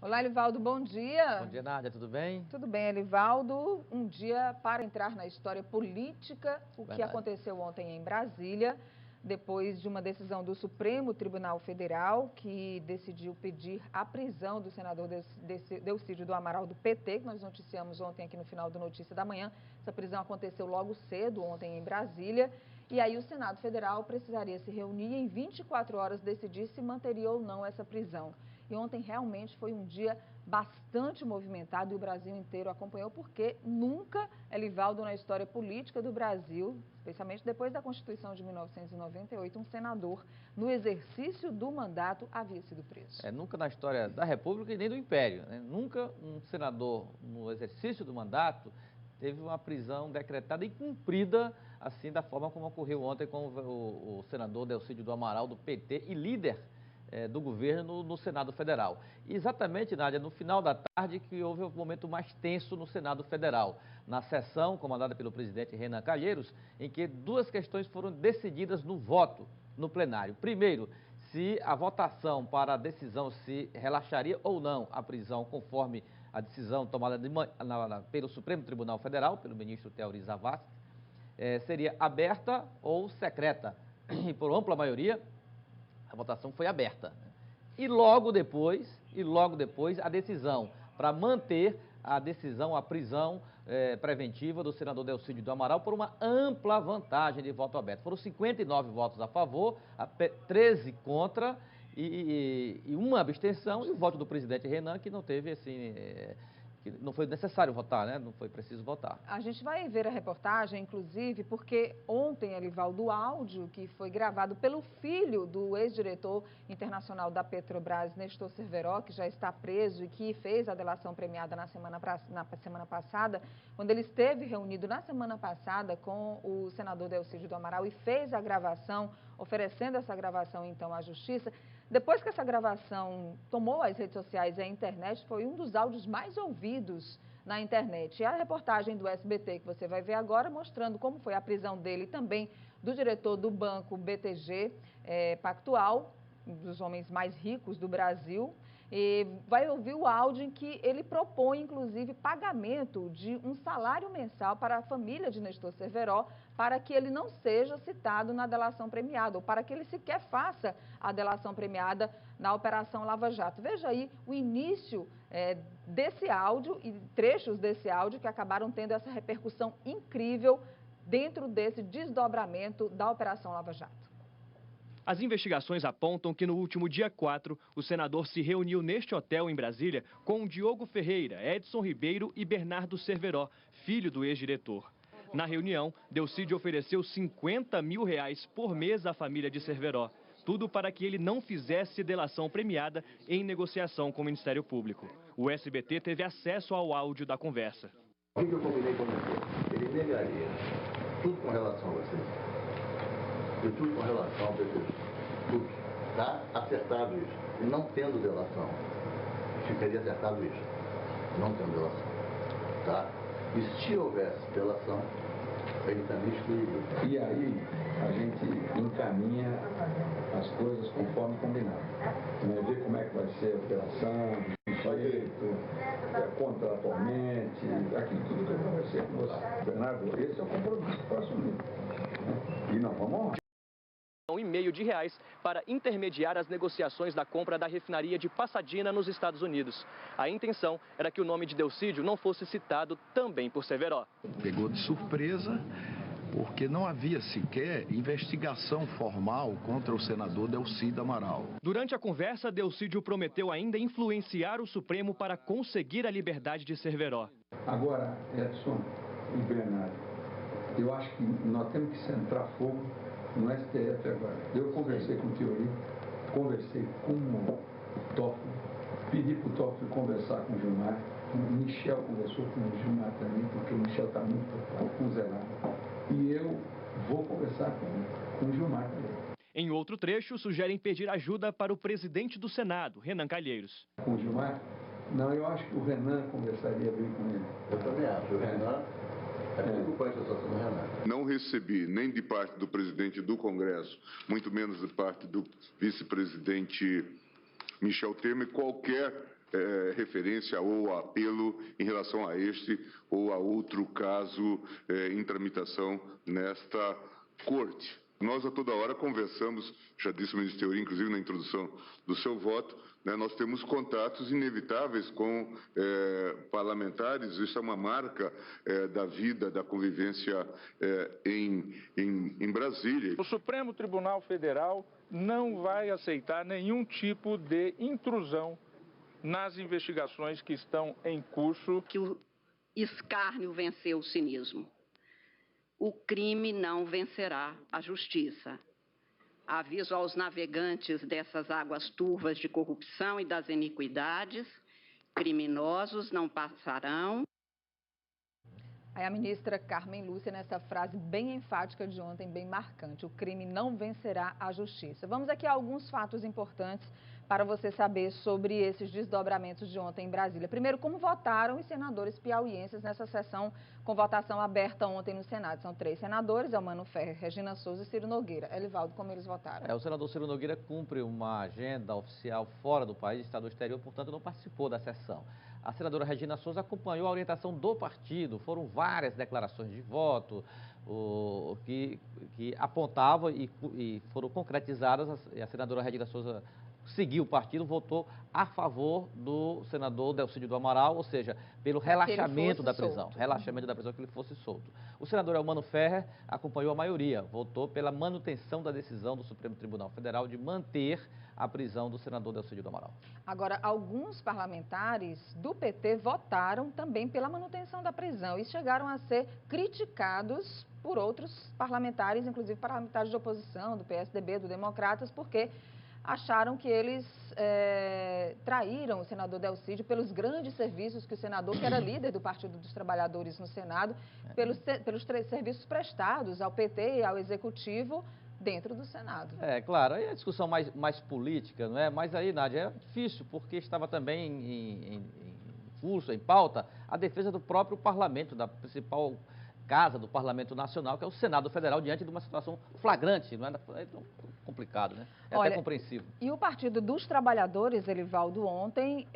Olá, Elivaldo, bom dia. Bom dia, Nádia, tudo bem? Tudo bem, Elivaldo. Um dia para entrar na história política, o que aconteceu ontem em Brasília, depois de uma decisão do Supremo Tribunal Federal, que decidiu pedir a prisão do senador Delcídio do Amaral, do PT, que nós noticiamos ontem aqui no final do Notícia da Manhã. Essa prisão aconteceu logo cedo, ontem em Brasília. E aí o Senado Federal precisaria se reunir e em 24 horas decidir se manteria ou não essa prisão. E ontem realmente foi um dia bastante movimentado e o Brasil inteiro acompanhou, porque nunca, Elivaldo, na história política do Brasil, especialmente depois da Constituição de 1998, um senador, no exercício do mandato, havia sido preso. Nunca na história da República e nem do Império, né? Nunca um senador, no exercício do mandato, teve uma prisão decretada e cumprida, assim, da forma como ocorreu ontem com o senador Delcídio do Amaral, do PT, e líder do governo no Senado Federal. E exatamente, Nádia, no final da tarde que houve o momento mais tenso no Senado Federal, na sessão comandada pelo presidente Renan Calheiros, em que duas questões foram decididas no voto no plenário. Primeiro, se a votação para a decisão se relaxaria ou não a prisão, conforme a decisão tomada pelo Supremo Tribunal Federal, pelo ministro Teori Zavascki, seria aberta ou secreta. E por ampla maioria, a votação foi aberta. E logo depois, a decisão para manter a decisão, a prisão preventiva do senador Delcídio do Amaral por uma ampla vantagem de voto aberto. Foram 59 votos a favor, 13 contra e uma abstenção, e o voto do presidente Renan, que não teve, assim, que não foi necessário votar, né? Não foi preciso votar. A gente vai ver a reportagem, inclusive, porque ontem, Elivaldo, o áudio que foi gravado pelo filho do ex-diretor internacional da Petrobras, Nestor Cerveró, que já está preso e que fez a delação premiada na semana passada, quando ele esteve reunido na semana passada com o senador Delcídio do Amaral e fez a gravação, oferecendo essa gravação, então, à Justiça. Depois que essa gravação tomou as redes sociais e a internet, foi um dos áudios mais ouvidos na internet. E a reportagem do SBT, que você vai ver agora, mostrando como foi a prisão dele e também do diretor do banco BTG Pactual, um dos homens mais ricos do Brasil. E vai ouvir o áudio em que ele propõe, inclusive, pagamento de um salário mensal para a família de Nestor Cerveró, para que ele não seja citado na delação premiada, ou para que ele sequer faça a delação premiada na Operação Lava Jato. Veja aí o início desse áudio e trechos desse áudio que acabaram tendo essa repercussão incrível dentro desse desdobramento da Operação Lava Jato. As investigações apontam que no último dia 4, o senador se reuniu neste hotel em Brasília com Diogo Ferreira, Edson Ribeiro e Bernardo Cerveró, filho do ex-diretor. Na reunião, Delcídio ofereceu R$50 mil por mês à família de Cerveró. Tudo para que ele não fizesse delação premiada em negociação com o Ministério Público. O SBT teve acesso ao áudio da conversa. O que eu combinei com você? Ele negaria tudo com relação a você. E tudo com relação ao PT. Tudo. Está acertado isso. E não tendo delação, ficaria acertado isso. Não tendo delação. Tá? E se houvesse delação, ele também excluiria. E aí a gente encaminha as coisas conforme combinado. Ver como é que vai ser a operação, contratualmente, aquilo tudo que eu conversei com você. Bernardo, esse é o compromisso que eu assumi. E não vamos honrar. R$1,5 milhão para intermediar as negociações da compra da refinaria de Pasadena, nos Estados Unidos. A intenção era que o nome de Delcídio não fosse citado também por Cerveró. Pegou de surpresa, porque não havia sequer investigação formal contra o senador Delcídio Amaral. Durante a conversa, Delcídio prometeu ainda influenciar o Supremo para conseguir a liberdade de Cerveró. Agora, Edson e Bernardo, eu acho que nós temos que centrar fogo no STF agora. Eu conversei com o Teori, conversei com o Toffoli, pedi para o Toffoli conversar com o Gilmar, o Michel conversou com o Gilmar também, porque o Michel está muito preocupado com o Zelado. E eu vou conversar com o Gilmar também. Em outro trecho, sugerem pedir ajuda para o presidente do Senado, Renan Calheiros. Com o Gilmar? Não, eu acho que o Renan conversaria bem com ele. Eu também acho. O Renan é preocupante a situação do Renan. Não recebi nem de parte do presidente do Congresso, muito menos de parte do vice-presidente Michel Temer, qualquer referência ou apelo em relação a este ou a outro caso em tramitação nesta Corte. Nós, a toda hora, conversamos, já disse o ministro Teori, inclusive na introdução do seu voto, né, nós temos contatos inevitáveis com parlamentares, isso é uma marca da vida, da convivência em Brasília. O Supremo Tribunal Federal não vai aceitar nenhum tipo de intrusão nas investigações que estão em curso. Que o escárnio venceu o cinismo. O crime não vencerá a justiça. Aviso aos navegantes dessas águas turvas de corrupção e das iniquidades: criminosos não passarão. Aí a ministra Carmen Lúcia, nessa frase bem enfática de ontem, bem marcante: o crime não vencerá a justiça. Vamos aqui a alguns fatos importantes para você saber sobre esses desdobramentos de ontem em Brasília. Primeiro, como votaram os senadores piauienses nessa sessão com votação aberta ontem no Senado. São 3 senadores, Elmano Ferrer, Regina Souza e Ciro Nogueira. Elivaldo, como eles votaram? O senador Ciro Nogueira cumpre uma agenda oficial fora do país, está no exterior, portanto não participou da sessão. A senadora Regina Souza acompanhou a orientação do partido, foram várias declarações de voto que apontavam e foram concretizadas. A senadora Regina Souza seguiu o partido, votou a favor do senador Delcídio do Amaral, ou seja, pelo relaxamento da prisão. Relaxamento da prisão, que ele fosse solto. O senador Elmano Ferrer acompanhou a maioria, votou pela manutenção da decisão do Supremo Tribunal Federal de manter a prisão do senador Delcídio do Amaral. Agora, alguns parlamentares do PT votaram também pela manutenção da prisão e chegaram a ser criticados por outros parlamentares, inclusive parlamentares de oposição, do PSDB, do Democratas, porque acharam que eles traíram o senador Delcídio pelos grandes serviços que o senador, que era líder do Partido dos Trabalhadores no Senado, pelos serviços prestados ao PT e ao Executivo dentro do Senado. Claro, aí é a discussão mais política, não é? Mas aí, Nádia, é difícil, porque estava também em curso, em pauta, a defesa do próprio parlamento, da principal casa do Parlamento Nacional, que é o Senado Federal, diante de uma situação flagrante, não é? É tão complicado, né? Até compreensível. E o Partido dos Trabalhadores, Elivaldo, ontem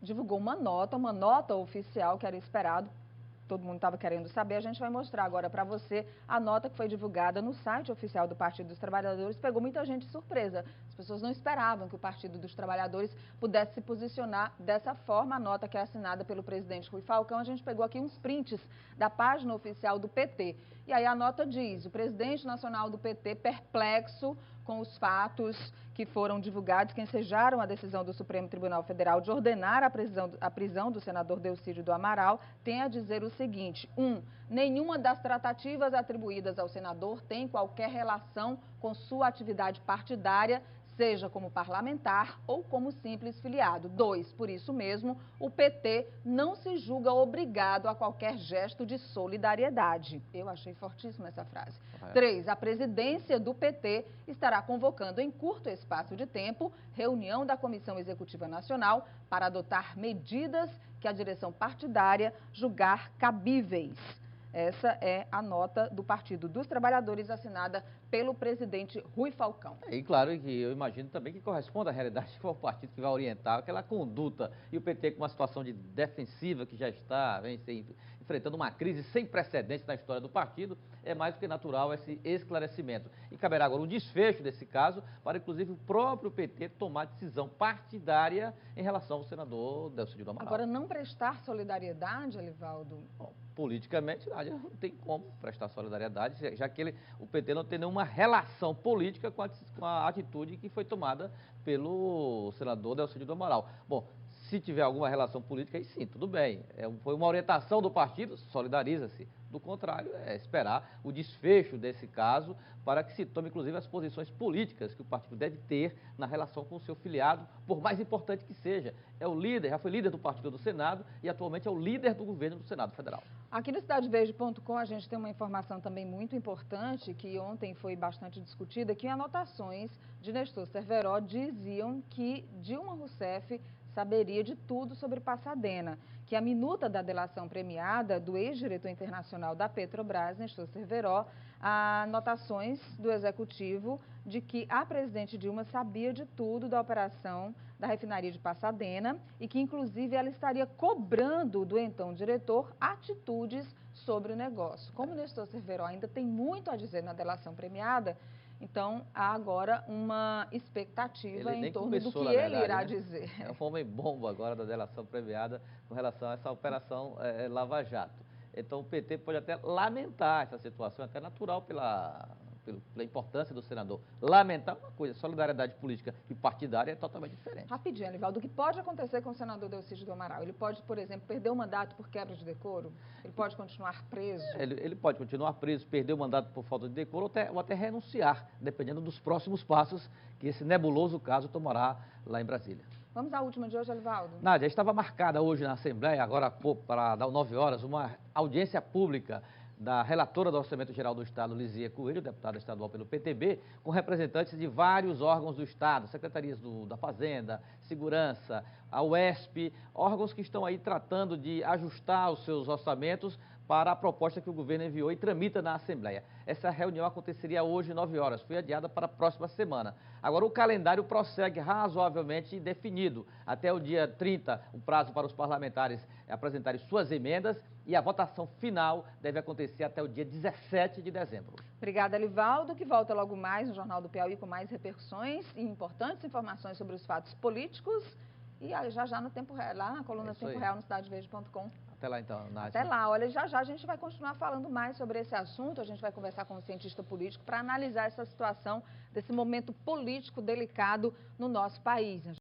divulgou uma nota oficial que era esperado. Todo mundo estava querendo saber, a gente vai mostrar agora para você a nota que foi divulgada no site oficial do Partido dos Trabalhadores. Pegou muita gente de surpresa. As pessoas não esperavam que o Partido dos Trabalhadores pudesse se posicionar dessa forma. A nota que é assinada pelo presidente Rui Falcão, a gente pegou aqui uns prints da página oficial do PT. E aí a nota diz: o presidente nacional do PT, perplexo com os fatos que foram divulgados, que ensejaram a decisão do Supremo Tribunal Federal de ordenar a prisão do senador Delcídio do Amaral, tem a dizer o seguinte: 1. Nenhuma das tratativas atribuídas ao senador tem qualquer relação com sua atividade partidária, seja como parlamentar ou como simples filiado. 2. Por isso mesmo, o PT não se julga obrigado a qualquer gesto de solidariedade. Eu achei fortíssima essa frase. 3. A presidência do PT estará convocando em curto espaço de tempo reunião da Comissão Executiva Nacional para adotar medidas que a direção partidária julgar cabíveis. Essa é a nota do Partido dos Trabalhadores, assinada pelo presidente Rui Falcão. E claro que eu imagino também que corresponde à realidade que é o partido que vai orientar aquela conduta. E o PT, com uma situação de defensiva que já está enfrentando uma crise sem precedentes na história do partido, é mais do que natural esse esclarecimento. E caberá agora um desfecho desse caso para, inclusive, o próprio PT tomar decisão partidária em relação ao senador Delcídio do Amaral. Agora, não prestar solidariedade, Elivaldo? Bom, politicamente, não tem como prestar solidariedade, já que o PT não tem nenhuma relação política com a atitude que foi tomada pelo senador Delcídio do Amaral. Bom, se tiver alguma relação política, aí sim, tudo bem. Foi uma orientação do partido, solidariza-se. Do contrário, é esperar o desfecho desse caso para que se tome, inclusive, as posições políticas que o partido deve ter na relação com o seu filiado, por mais importante que seja. É o líder, já foi líder do partido do Senado e atualmente é o líder do governo do Senado Federal. Aqui no CidadeVerde.com a gente tem uma informação também muito importante que ontem foi bastante discutida, que anotações de Nestor Cerveró diziam que Dilma Rousseff saberia de tudo sobre Passadena, que a minuta da delação premiada do ex-diretor internacional da Petrobras, Nestor Cerveró, há anotações do executivo de que a presidente Dilma sabia de tudo da operação da refinaria de Passadena e que, inclusive, ela estaria cobrando do então diretor atitudes sobre o negócio. Como o Nestor Cerveró ainda tem muito a dizer na delação premiada, então há agora uma expectativa em torno do que ele irá dizer. É um homem-bomba agora da delação premiada com relação a essa operação Lava Jato. Então o PT pode até lamentar essa situação, até natural pela importância do senador. Lamentar uma coisa, solidariedade política e partidária é totalmente diferente. Rapidinho, Anivaldo, o que pode acontecer com o senador Delcídio do Amaral? Ele pode, por exemplo, perder o mandato por quebra de decoro? Ele pode continuar preso? Ele pode continuar preso, perder o mandato por falta de decoro ou até renunciar, dependendo dos próximos passos que esse nebuloso caso tomará lá em Brasília. Vamos à última de hoje, Anivaldo. Nádia, estava marcada hoje na Assembleia, agora há pouco, para dar 9 horas, uma audiência pública da relatora do Orçamento Geral do Estado, Lizia Coelho, deputada estadual pelo PTB, com representantes de vários órgãos do Estado, secretarias da Fazenda, Segurança, a UESP, órgãos que estão aí tratando de ajustar os seus orçamentos para a proposta que o governo enviou e tramita na Assembleia. Essa reunião aconteceria hoje, 9 horas, foi adiada para a próxima semana. Agora, o calendário prossegue razoavelmente definido. Até o dia 30, o prazo para os parlamentares apresentarem suas emendas e a votação final deve acontecer até o dia 17 de dezembro. Obrigada, Livaldo, que volta logo mais no Jornal do Piauí com mais repercussões e importantes informações sobre os fatos políticos. E já no Tempo Real, lá na coluna Tempo Real no cidadeverde.com. Até lá então, Nádia. Até lá. Olha, já a gente vai continuar falando mais sobre esse assunto. A gente vai conversar com um cientista político para analisar essa situação desse momento político delicado no nosso país.